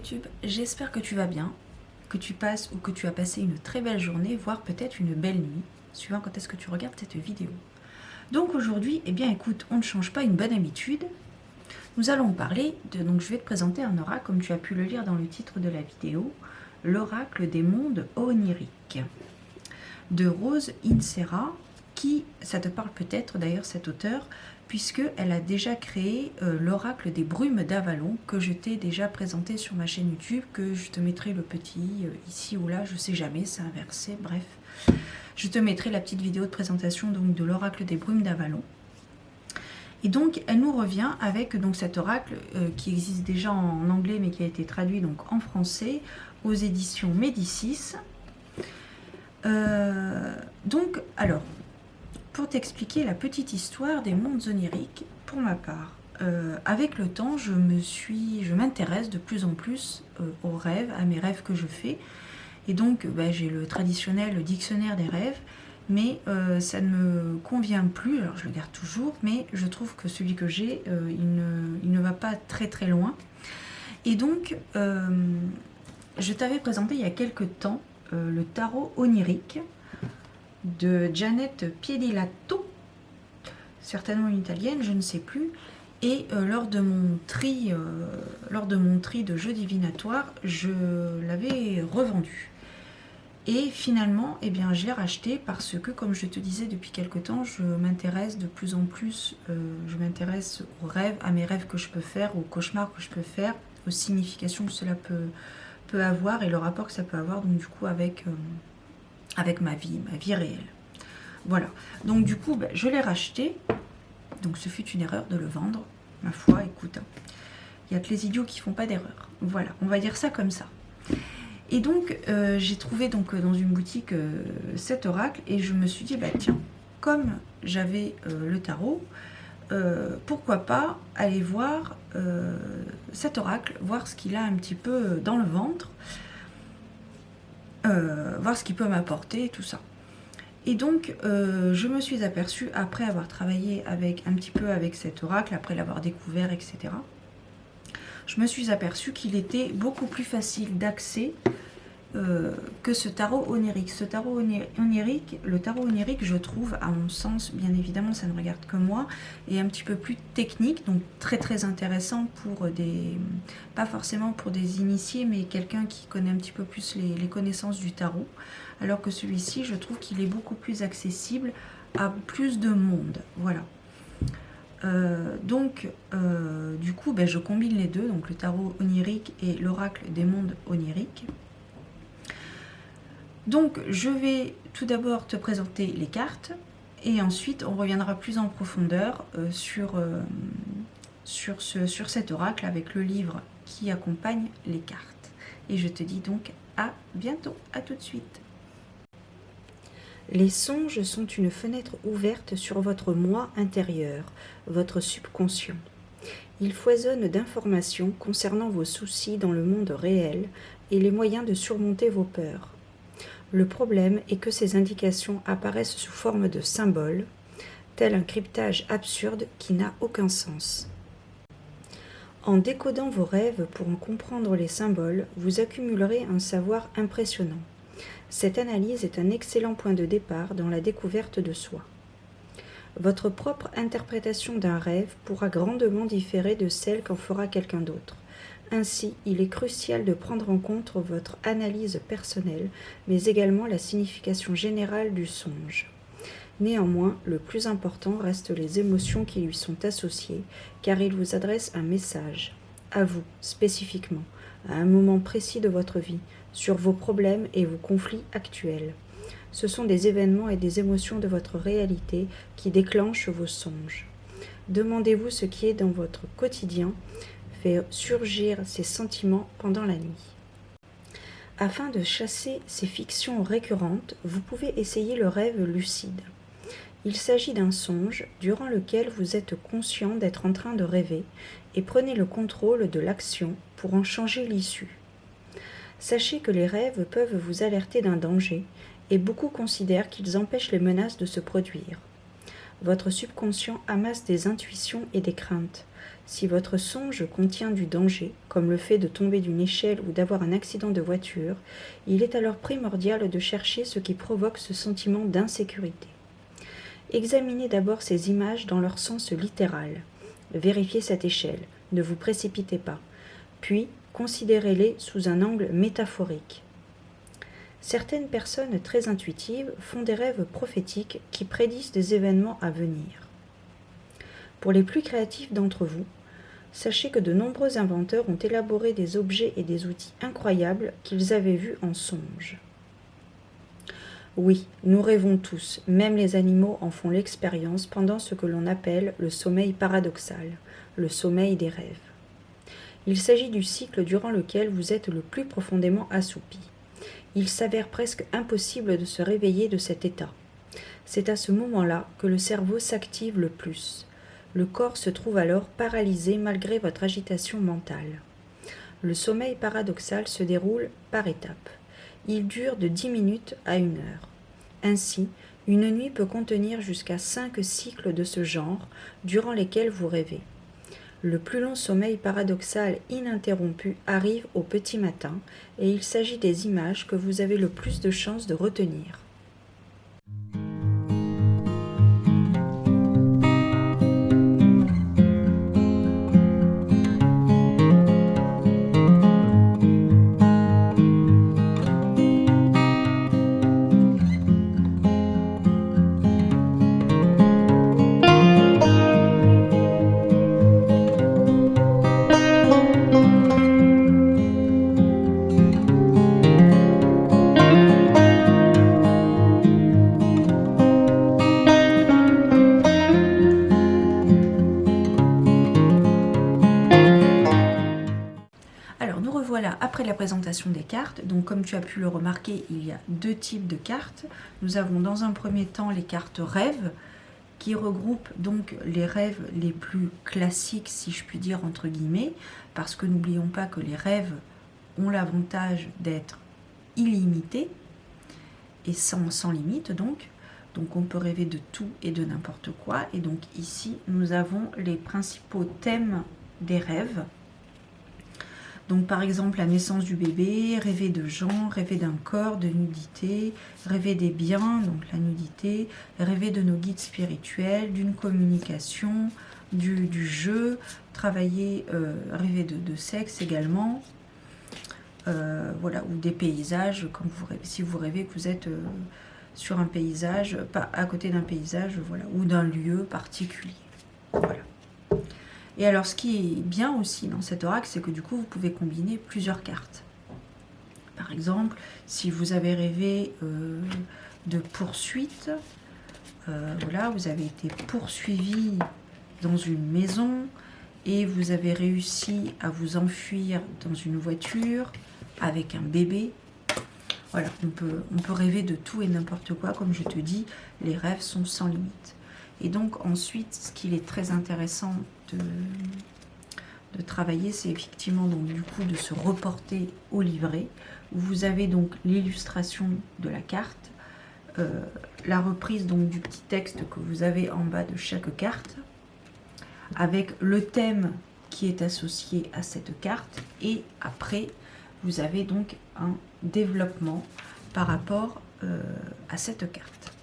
YouTube, j'espère que tu vas bien, que tu passes ou que tu as passé une très belle journée, voire peut-être une belle nuit, suivant quand est-ce que tu regardes cette vidéo. Donc aujourd'hui, eh bien écoute, on ne change pas une bonne habitude. Nous allons parler donc je vais te présenter un oracle, comme tu as pu le lire dans le titre de la vidéo, l'oracle des mondes oniriques, de Rose Insera, qui, ça te parle peut-être d'ailleurs cet auteur, puisqu'elle a déjà créé l'oracle des brumes d'Avalon, que je t'ai déjà présenté sur ma chaîne YouTube, que je te mettrai le petit ici ou là, je sais jamais, c'est inversé, bref. Je te mettrai la petite vidéo de présentation donc, de l'oracle des brumes d'Avalon. Et donc, elle nous revient avec donc, cet oracle qui existe déjà en anglais, mais qui a été traduit donc, en français aux éditions Médicis. Donc, alors, pour t'expliquer la petite histoire des mondes oniriques, pour ma part, avec le temps, je m'intéresse de plus en plus aux rêves, à mes rêves que je fais. Et donc, j'ai le traditionnel dictionnaire des rêves, mais ça ne me convient plus. Alors, je le garde toujours, mais je trouve que celui que j'ai, il ne va pas très très loin. Et donc, je t'avais présenté il y a quelques temps le tarot onirique de Janet Piedilatto, certainement une italienne, je ne sais plus. Et lors de mon tri de jeux divinatoires, je l'avais revendu. Et finalement, eh bien, je l'ai racheté parce que, comme je te disais depuis quelque temps, je m'intéresse de plus en plus, je m'intéresse aux rêves, à mes rêves que je peux faire, aux cauchemars que je peux faire, aux significations que cela peut avoir et le rapport que ça peut avoir, donc du coup, avec ma vie réelle. Voilà, donc du coup, je l'ai racheté, donc ce fut une erreur de le vendre, ma foi, écoute, il n'y a que les idiots qui font pas d'erreur. Voilà, on va dire ça comme ça. Et donc, j'ai trouvé donc, dans une boutique cet oracle et je me suis dit, tiens, comme j'avais le tarot, pourquoi pas aller voir cet oracle, voir ce qu'il a un petit peu dans le ventre, voir ce qu'il peut m'apporter et tout ça. Et donc, je me suis aperçue, après avoir travaillé un petit peu avec cet oracle, après l'avoir découvert, etc., je me suis aperçue qu'il était beaucoup plus facile d'accès que ce tarot onirique. Ce tarot onirique, le tarot onirique, je trouve, à mon sens, bien évidemment, ça ne regarde que moi, est un petit peu plus technique, donc très très intéressant pour pas forcément pour des initiés, mais quelqu'un qui connaît un petit peu plus les connaissances du tarot, alors que celui-ci, je trouve qu'il est beaucoup plus accessible à plus de monde. Voilà. Du coup, je combine les deux, donc le tarot onirique et l'oracle des mondes oniriques. Donc, je vais tout d'abord te présenter les cartes et ensuite on reviendra plus en profondeur sur cet oracle avec le livre qui accompagne les cartes. Et je te dis donc à bientôt, à tout de suite. Les songes sont une fenêtre ouverte sur votre moi intérieur, votre subconscient. Ils foisonnent d'informations concernant vos soucis dans le monde réel et les moyens de surmonter vos peurs. Le problème est que ces indications apparaissent sous forme de symboles, tel un cryptage absurde qui n'a aucun sens. En décodant vos rêves pour en comprendre les symboles, vous accumulerez un savoir impressionnant. Cette analyse est un excellent point de départ dans la découverte de soi. Votre propre interprétation d'un rêve pourra grandement différer de celle qu'en fera quelqu'un d'autre. Ainsi, il est crucial de prendre en compte votre analyse personnelle, mais également la signification générale du songe. Néanmoins, le plus important reste les émotions qui lui sont associées, car il vous adresse un message, à vous, spécifiquement, à un moment précis de votre vie, sur vos problèmes et vos conflits actuels. Ce sont des événements et des émotions de votre réalité qui déclenchent vos songes. Demandez-vous ce qui est dans votre quotidien fait surgir ces sentiments pendant la nuit. Afin de chasser ces fictions récurrentes, vous pouvez essayer le rêve lucide. Il s'agit d'un songe durant lequel vous êtes conscient d'être en train de rêver et prenez le contrôle de l'action pour en changer l'issue. Sachez que les rêves peuvent vous alerter d'un danger et beaucoup considèrent qu'ils empêchent les menaces de se produire. Votre subconscient amasse des intuitions et des craintes. Si votre songe contient du danger, comme le fait de tomber d'une échelle ou d'avoir un accident de voiture, il est alors primordial de chercher ce qui provoque ce sentiment d'insécurité. Examinez d'abord ces images dans leur sens littéral. Vérifiez cette échelle, ne vous précipitez pas. Puis, considérez-les sous un angle métaphorique. Certaines personnes très intuitives font des rêves prophétiques qui prédisent des événements à venir. Pour les plus créatifs d'entre vous, sachez que de nombreux inventeurs ont élaboré des objets et des outils incroyables qu'ils avaient vus en songe. Oui, nous rêvons tous, même les animaux en font l'expérience pendant ce que l'on appelle le sommeil paradoxal, le sommeil des rêves. Il s'agit du cycle durant lequel vous êtes le plus profondément assoupi. Il s'avère presque impossible de se réveiller de cet état. C'est à ce moment-là que le cerveau s'active le plus. Le corps se trouve alors paralysé malgré votre agitation mentale. Le sommeil paradoxal se déroule par étapes. Il dure de 10 minutes à 1 heure. Ainsi, une nuit peut contenir jusqu'à 5 cycles de ce genre, durant lesquels vous rêvez. Le plus long sommeil paradoxal ininterrompu arrive au petit matin, et il s'agit des images que vous avez le plus de chances de retenir. Alors nous revoilà après la présentation des cartes. Donc comme tu as pu le remarquer, il y a 2 types de cartes. Nous avons dans un premier temps les cartes rêves, qui regroupent donc les rêves les plus classiques, si je puis dire entre guillemets, parce que n'oublions pas que les rêves ont l'avantage d'être illimités et sans limite donc. Donc on peut rêver de tout et de n'importe quoi. Et donc ici, nous avons les principaux thèmes des rêves. Donc par exemple la naissance du bébé, rêver de gens, rêver d'un corps, de nudité, rêver des biens, donc la nudité, rêver de nos guides spirituels, d'une communication, du jeu, travailler, rêver de sexe également, voilà, ou des paysages, comme si vous rêvez que vous êtes sur un paysage, pas à côté d'un paysage, voilà, ou d'un lieu particulier. Voilà. Et alors, ce qui est bien aussi dans cet oracle, c'est que du coup, vous pouvez combiner plusieurs cartes. Par exemple, si vous avez rêvé de poursuite, voilà, vous avez été poursuivi dans une maison et vous avez réussi à vous enfuir dans une voiture avec un bébé. Voilà, on peut rêver de tout et n'importe quoi. Comme je te dis, les rêves sont sans limite. Et donc ensuite, ce qu'il est très intéressant de travailler, c'est effectivement donc du coup de se reporter au livret, où vous avez donc l'illustration de la carte, la reprise donc du petit texte que vous avez en bas de chaque carte, avec le thème qui est associé à cette carte, et après vous avez donc un développement par rapport à cette carte.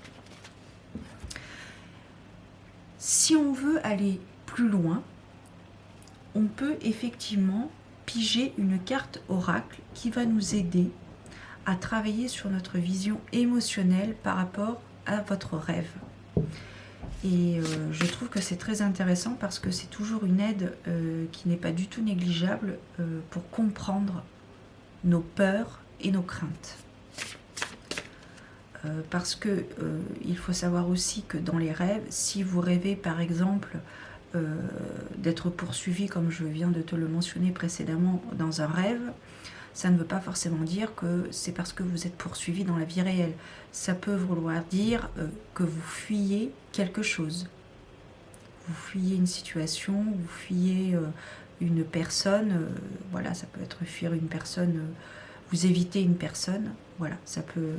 Si on veut aller plus loin, on peut effectivement piger une carte oracle qui va nous aider à travailler sur notre vision émotionnelle par rapport à votre rêve. Et je trouve que c'est très intéressant parce que c'est toujours une aide qui n'est pas du tout négligeable pour comprendre nos peurs et nos craintes. Parce que il faut savoir aussi que dans les rêves, si vous rêvez par exemple d'être poursuivi, comme je viens de te le mentionner précédemment, dans un rêve, ça ne veut pas forcément dire que c'est parce que vous êtes poursuivi dans la vie réelle. Ça peut vouloir dire que vous fuyez quelque chose. Vous fuyez une situation, vous fuyez une personne, voilà, ça peut être fuir une personne, vous évitez une personne, voilà, ça peut...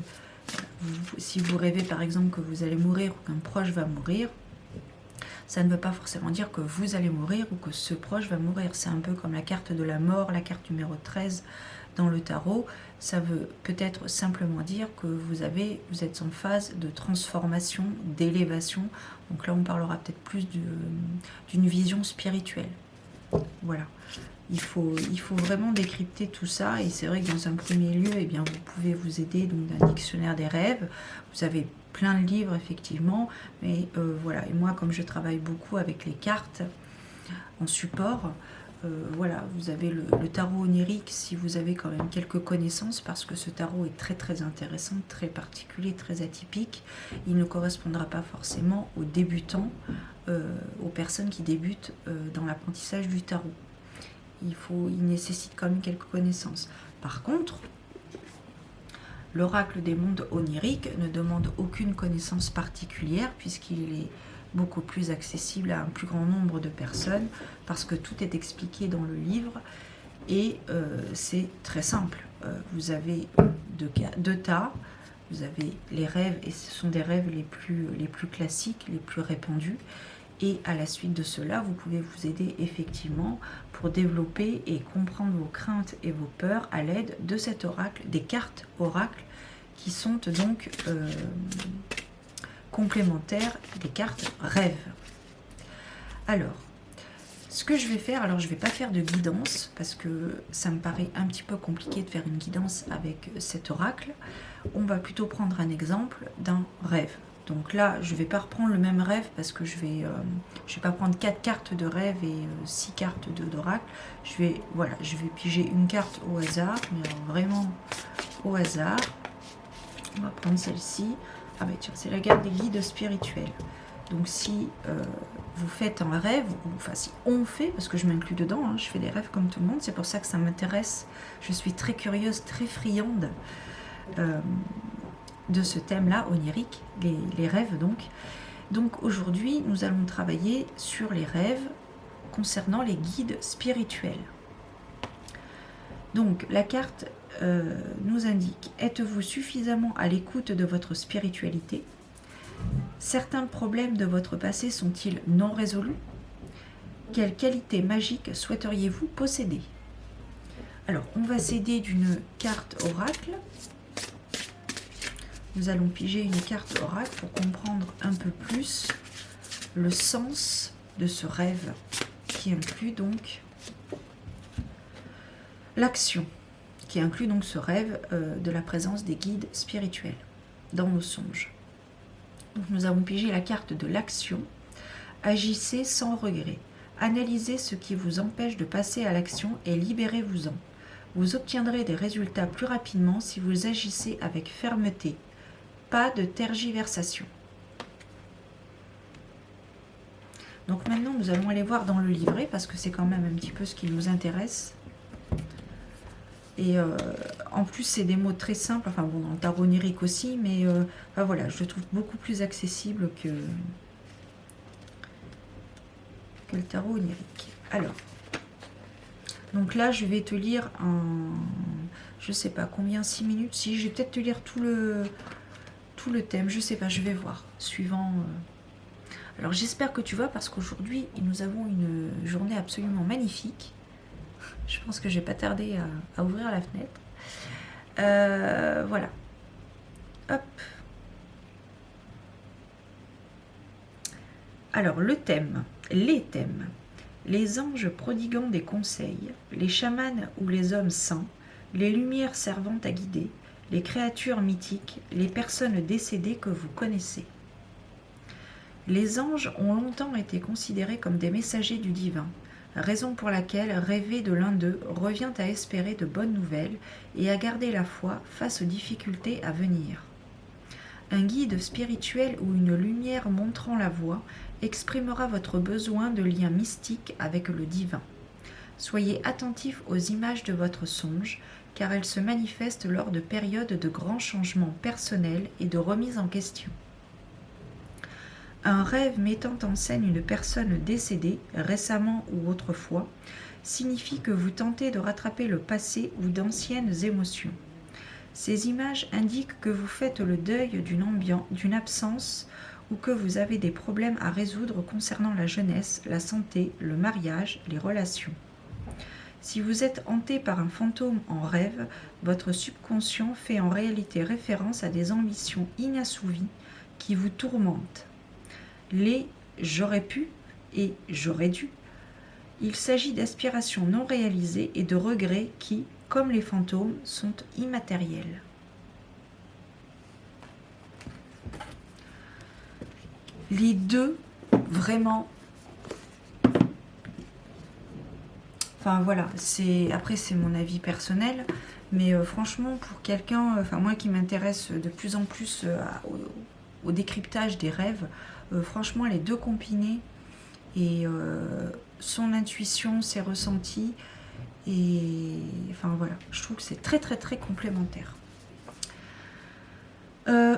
si vous rêvez par exemple que vous allez mourir ou qu'un proche va mourir, ça ne veut pas forcément dire que vous allez mourir ou que ce proche va mourir. C'est un peu comme la carte de la mort, la carte numéro 13 dans le tarot. Ça veut peut-être simplement dire que vous êtes en phase de transformation, d'élévation. Donc là, on parlera peut-être plus d'une vision spirituelle. Voilà. Il faut vraiment décrypter tout ça, et c'est vrai que dans un premier lieu, eh bien, vous pouvez vous aider d'un dictionnaire des rêves. Vous avez plein de livres, effectivement, mais voilà. Et moi, comme je travaille beaucoup avec les cartes en support, voilà, vous avez le tarot onirique si vous avez quand même quelques connaissances, parce que ce tarot est très très intéressant, très particulier, très atypique. Il ne correspondra pas forcément aux débutants, aux personnes qui débutent dans l'apprentissage du tarot. Il nécessite quand même quelques connaissances. Par contre, l'oracle des mondes oniriques ne demande aucune connaissance particulière, puisqu'il est beaucoup plus accessible à un plus grand nombre de personnes, parce que tout est expliqué dans le livre, et c'est très simple. Vous avez deux tas, vous avez les rêves, et ce sont des rêves les plus classiques, les plus répandus, et à la suite de cela, vous pouvez vous aider effectivement pour développer et comprendre vos craintes et vos peurs à l'aide de cet oracle, des cartes oracles qui sont donc complémentaires des cartes rêves. Alors, ce que je vais faire, alors je ne vais pas faire de guidance parce que ça me paraît un petit peu compliqué de faire une guidance avec cet oracle. On va plutôt prendre un exemple d'un rêve. Donc là, je ne vais pas reprendre le même rêve parce que je vais pas prendre 4 cartes de rêve et 6 cartes d'oracle. Je vais piger une carte au hasard, mais alors vraiment au hasard. On va prendre celle-ci. Ah ben tiens, c'est la carte des guides spirituels. Donc si vous faites un rêve, enfin si on fait, parce que je m'inclus dedans, hein, je fais des rêves comme tout le monde, c'est pour ça que ça m'intéresse. Je suis très curieuse, très friande de ce thème-là, onirique, les rêves donc. Donc aujourd'hui, nous allons travailler sur les rêves concernant les guides spirituels. Donc la carte nous indique: êtes-vous suffisamment à l'écoute de votre spiritualité? Certains problèmes de votre passé sont-ils non résolus? Quelle qualité magique souhaiteriez-vous posséder? Alors, on va s'aider d'une carte oracle. Nous allons piger une carte oracle pour comprendre un peu plus le sens de ce rêve qui inclut donc l'action, qui inclut donc ce rêve de la présence des guides spirituels dans nos songes. Donc nous avons pigé la carte de l'action. Agissez sans regret. Analysez ce qui vous empêche de passer à l'action et libérez-vous-en. Vous obtiendrez des résultats plus rapidement si vous agissez avec fermeté. Pas de tergiversation. Donc maintenant, nous allons aller voir dans le livret, parce que c'est quand même un petit peu ce qui nous intéresse. Et en plus, c'est des mots très simples, enfin bon, dans le tarot onirique aussi, mais enfin, voilà, je le trouve beaucoup plus accessible que le tarot onirique. Alors, donc là, je vais te lire en, je sais pas combien, 6 minutes. Si, je vais peut-être te lire tout le thème, je sais pas, je vais voir, suivant. Alors j'espère que tu vois, parce qu'aujourd'hui, nous avons une journée absolument magnifique. Je pense que je vais pas tarder à ouvrir la fenêtre. Voilà. Hop. Alors, le thème, les thèmes. Les anges prodiguant des conseils, les chamans ou les hommes saints, les lumières servant à guider, les créatures mythiques, les personnes décédées que vous connaissez. Les anges ont longtemps été considérés comme des messagers du divin, raison pour laquelle rêver de l'un d'eux revient à espérer de bonnes nouvelles et à garder la foi face aux difficultés à venir. Un guide spirituel ou une lumière montrant la voie exprimera votre besoin de lien mystique avec le divin. Soyez attentifs aux images de votre songe, car elles se manifestent lors de périodes de grands changements personnels et de remise en question. Un rêve mettant en scène une personne décédée, récemment ou autrefois, signifie que vous tentez de rattraper le passé ou d'anciennes émotions. Ces images indiquent que vous faites le deuil d'une absence ou que vous avez des problèmes à résoudre concernant la jeunesse, la santé, le mariage, les relations. Si vous êtes hanté par un fantôme en rêve, votre subconscient fait en réalité référence à des ambitions inassouvies qui vous tourmentent. Les « j'aurais pu » et « j'aurais dû ». Il s'agit d'aspirations non réalisées et de regrets qui, comme les fantômes, sont immatériels. Les deux, vraiment... Enfin voilà, après c'est mon avis personnel, mais franchement pour quelqu'un, moi qui m'intéresse de plus en plus au décryptage des rêves, franchement les deux combinés et son intuition, ses ressentis, et enfin voilà, je trouve que c'est très très très complémentaire.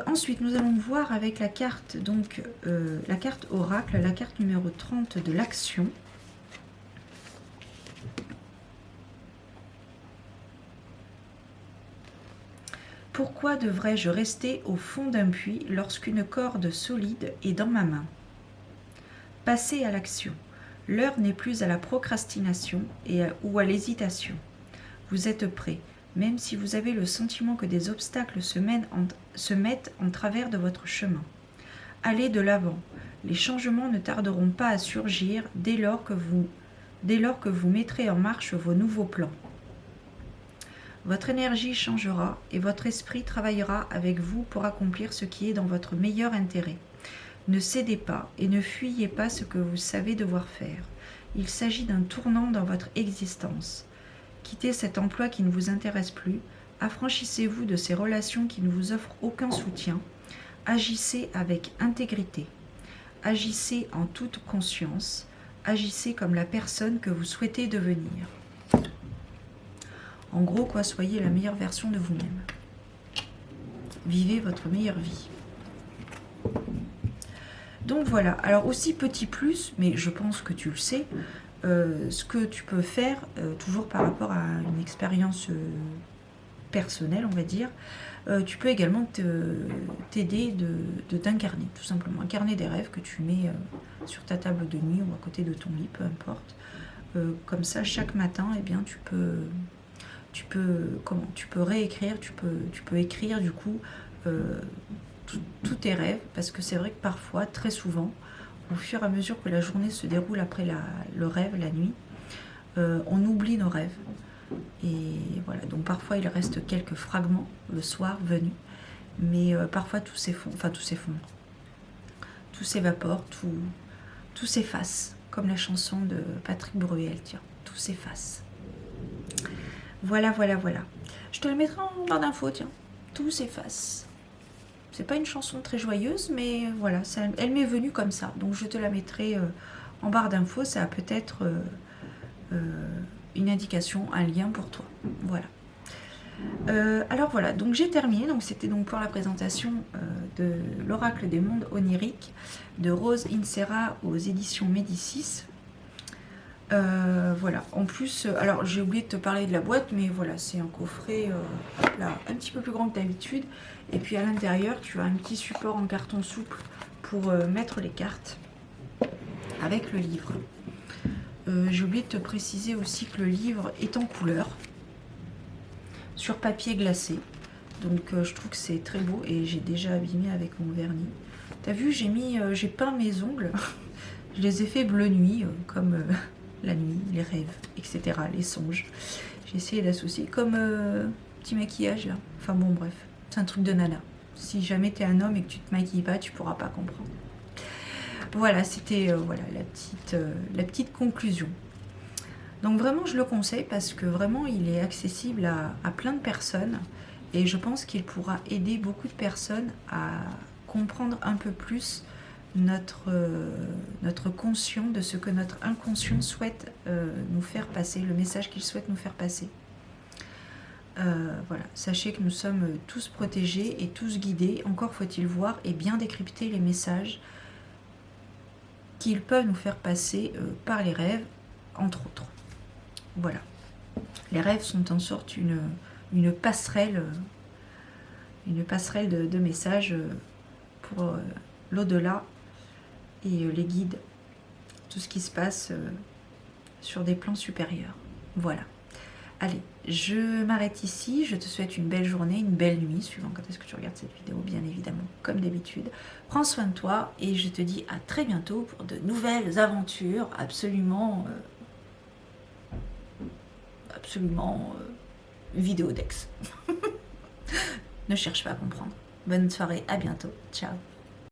Ensuite, nous allons voir avec la carte, donc la carte oracle, la carte numéro 30 de l'action. Pourquoi devrais-je rester au fond d'un puits lorsqu'une corde solide est dans ma main? Passez à l'action. L'heure n'est plus à la procrastination ou à l'hésitation. Vous êtes prêt, même si vous avez le sentiment que des obstacles se mettent en travers de votre chemin. Allez de l'avant. Les changements ne tarderont pas à surgir dès lors que vous mettrez en marche vos nouveaux plans. Votre énergie changera et votre esprit travaillera avec vous pour accomplir ce qui est dans votre meilleur intérêt. Ne cédez pas et ne fuyez pas ce que vous savez devoir faire. Il s'agit d'un tournant dans votre existence. Quittez cet emploi qui ne vous intéresse plus, affranchissez-vous de ces relations qui ne vous offrent aucun soutien, agissez avec intégrité, agissez en toute conscience, agissez comme la personne que vous souhaitez devenir. En gros, soyez la meilleure version de vous-même. Vivez votre meilleure vie. Donc voilà, alors aussi petit plus, mais je pense que tu le sais, ce que tu peux faire, toujours par rapport à une expérience personnelle, on va dire, tu peux également t'aider de t'incarner, tout simplement. Incarner des rêves que tu mets sur ta table de nuit ou à côté de ton lit, peu importe. Comme ça, chaque matin, eh bien, tu peux réécrire, tu peux écrire du coup tous tes rêves, parce que c'est vrai que parfois, très souvent, au fur et à mesure que la journée se déroule après le rêve, la nuit, on oublie nos rêves. Et voilà, donc parfois il reste quelques fragments le soir venu, mais parfois tout s'effondre, tout s'évapore, tout s'efface, comme la chanson de Patrick Bruel, tiens, tout s'efface. Voilà. Je te le mettrai en barre d'infos, tiens, tout s'efface. C'est pas une chanson très joyeuse, mais voilà, elle m'est venue comme ça. Donc je te la mettrai en barre d'infos. Ça a peut-être une indication, un lien pour toi. Voilà. Alors voilà, donc j'ai terminé. Donc c'était donc pour la présentation de l'Oracle des mondes oniriques de Rose Insera aux éditions Médicis. Voilà, en plus, alors j'ai oublié de te parler de la boîte, mais voilà, c'est un coffret là, un petit peu plus grand que d'habitude. Et puis à l'intérieur, tu as un petit support en carton souple pour mettre les cartes avec le livre. J'ai oublié de te préciser aussi que le livre est en couleur, sur papier glacé. Donc je trouve que c'est très beau et j'ai déjà abîmé avec mon vernis. T'as vu, j'ai peint mes ongles, je les ai fait bleu nuit, comme... la nuit, les rêves, etc., les songes. J'ai essayé d'associer comme petit maquillage là. Enfin bon, bref, c'est un truc de nana. Si jamais t'es un homme et que tu te maquilles pas, tu pourras pas comprendre. Voilà, c'était la petite conclusion. Donc vraiment, je le conseille parce que vraiment, il est accessible à plein de personnes et je pense qu'il pourra aider beaucoup de personnes à comprendre un peu plus notre conscient, de ce que notre inconscient souhaite nous faire passer, le message qu'il souhaite nous faire passer. Voilà, sachez que nous sommes tous protégés et tous guidés, encore faut-il voir et bien décrypter les messages qu'ils peuvent nous faire passer par les rêves, entre autres. Voilà. Les rêves sont en sorte une passerelle de messages pour l'au-delà et les guides, tout ce qui se passe sur des plans supérieurs. Voilà. Allez, je m'arrête ici, je te souhaite une belle journée, une belle nuit, suivant quand est-ce que tu regardes cette vidéo, bien évidemment, comme d'habitude. Prends soin de toi et je te dis à très bientôt pour de nouvelles aventures absolument vidéodex. Ne cherche pas à comprendre. Bonne soirée, à bientôt, ciao.